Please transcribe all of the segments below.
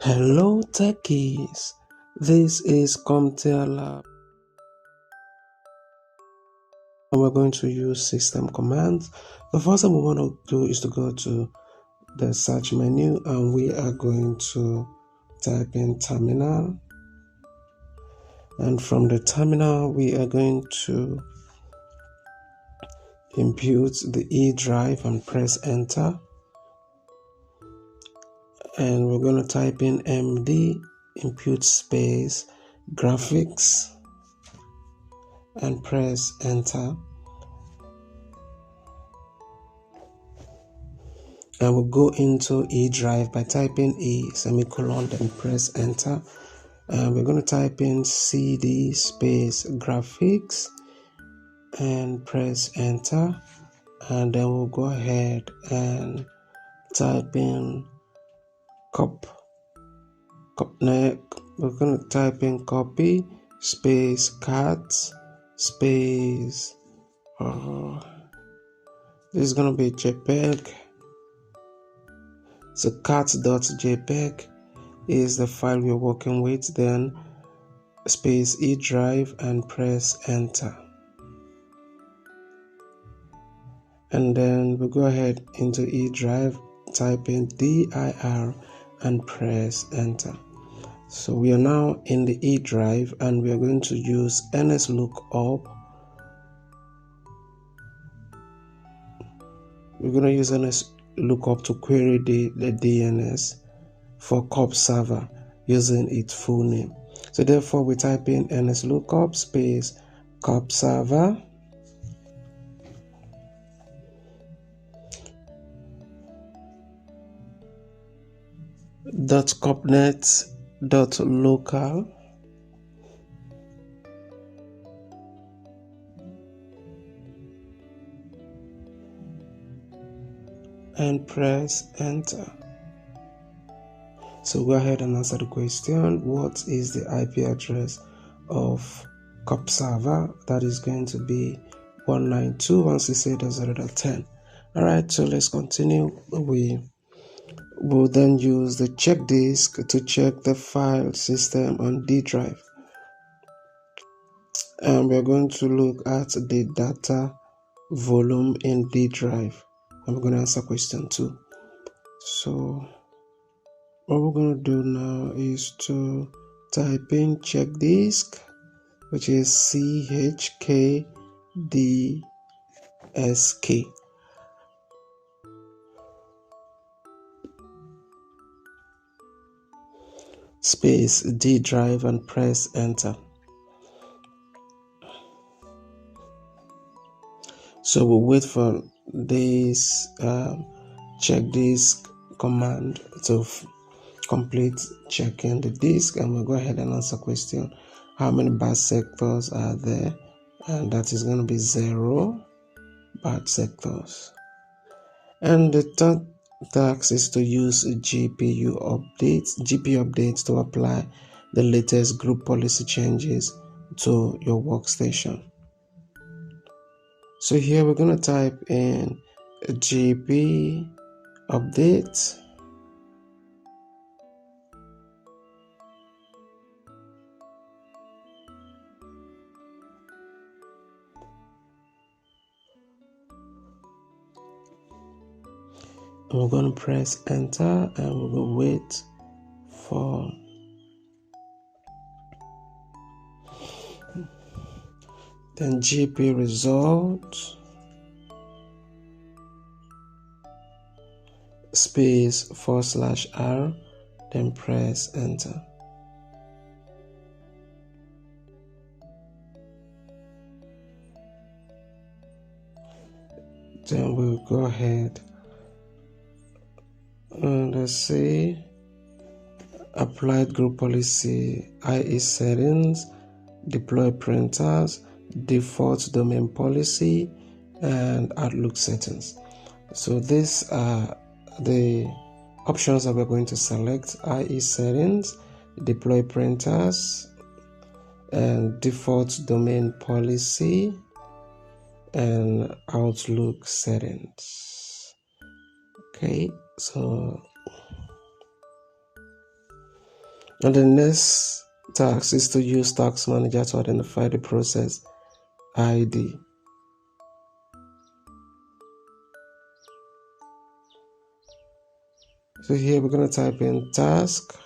Hello techies, this is CompTIA Lab and we're going to use system commands. The first thing we want to do is to go to the search menu and we are going to type in terminal, and from the terminal we are going to input the E drive and press enter, and we're going to type in MD input space graphics and press enter, and we'll go into E drive by typing E semicolon then press enter, and we're going to type in CD space graphics and press enter, and then we'll go ahead and type in we're going to type in copy space cat space this is going to be JPEG. So cat.jpg is the file we're working with, then space E drive and press enter, and then we'll go ahead into E drive, type in dir and press enter. So we are now in the E drive and we are going to use NSLOOKUP. We're going to use NSLOOKUP to query the DNS for COP server using its full name. So therefore we type in NSLOOKUP space COP server .copnet.local and press enter. So go ahead and answer the question, what is the IP address of COP server? That is going to be 192.168.0.10. Alright, so let's continue. We will then use the check disk to check the file system on D drive, and we're going to look at the data volume in D drive, and we're going to answer question 2. So what we're going to do now is to type in check disk, which is CHKDSK. Space D drive and press enter. So we'll wait for this check disk command to complete checking the disk, and we'll go ahead and answer question, how many bad sectors are there? And that is going to be 0 bad sectors. And the third task is to use GPU updates to apply the latest group policy changes to your workstation. So here we're going to type in GP update, and we're going to press enter, and we will wait for then GP result space /r, then press enter. Then we'll go ahead and let's see, applied group policy, IE settings, deploy printers, default domain policy, and Outlook settings. So these are the options that we're going to select: IE settings, deploy printers, and default domain policy, and Outlook settings. Okay, so And the next task is to use Task Manager to identify the process ID. So here we're going to type in task,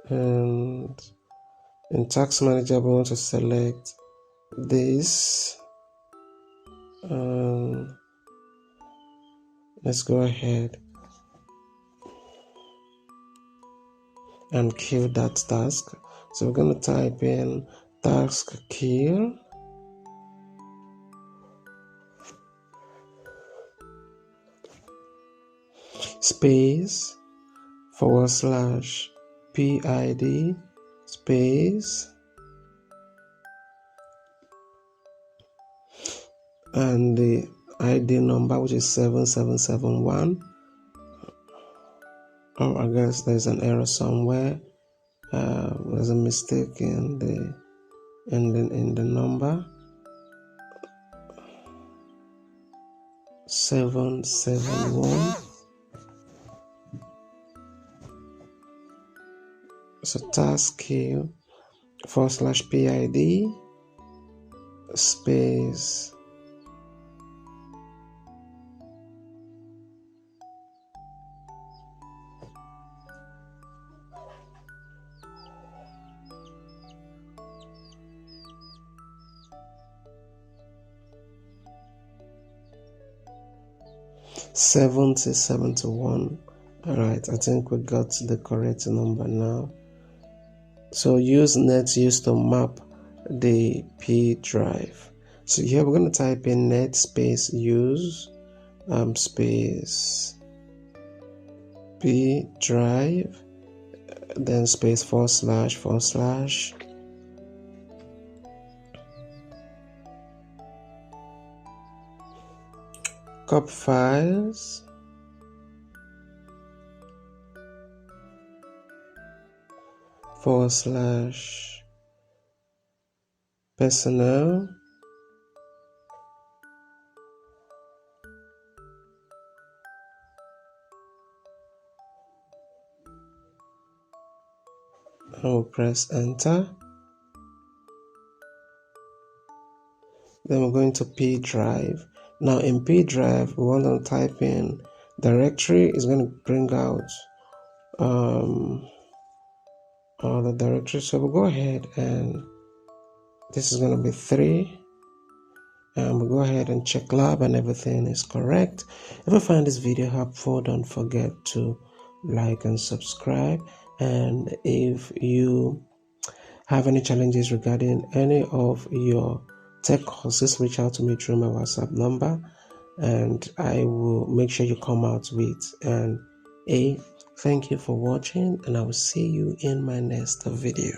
and in Task Manager we want to select this. Let's go ahead and kill that task. So we're going to type in task kill space / PID space and the ID number, which is 7771. Oh, I guess there's an error somewhere. There's a mistake in the number. 771. So task kill / PID space (7071). All right, I think we got the correct number now. So use net used to map the P drive. So here we're going to type in net space use space P drive, then space / copy files / personnel and we'll press enter. Then we're going to P drive. Now in P drive we want to type in directory. Is going to bring out all the directories. So we'll go ahead and this is going to be 3, and we'll go ahead and check lab and everything is correct. If you find this video helpful, don't forget to like and subscribe. And if you have any challenges regarding any of your tech courses, reach out to me through my WhatsApp number and I will make sure you come out with an A. Thank you for watching, and I will see you in my next video.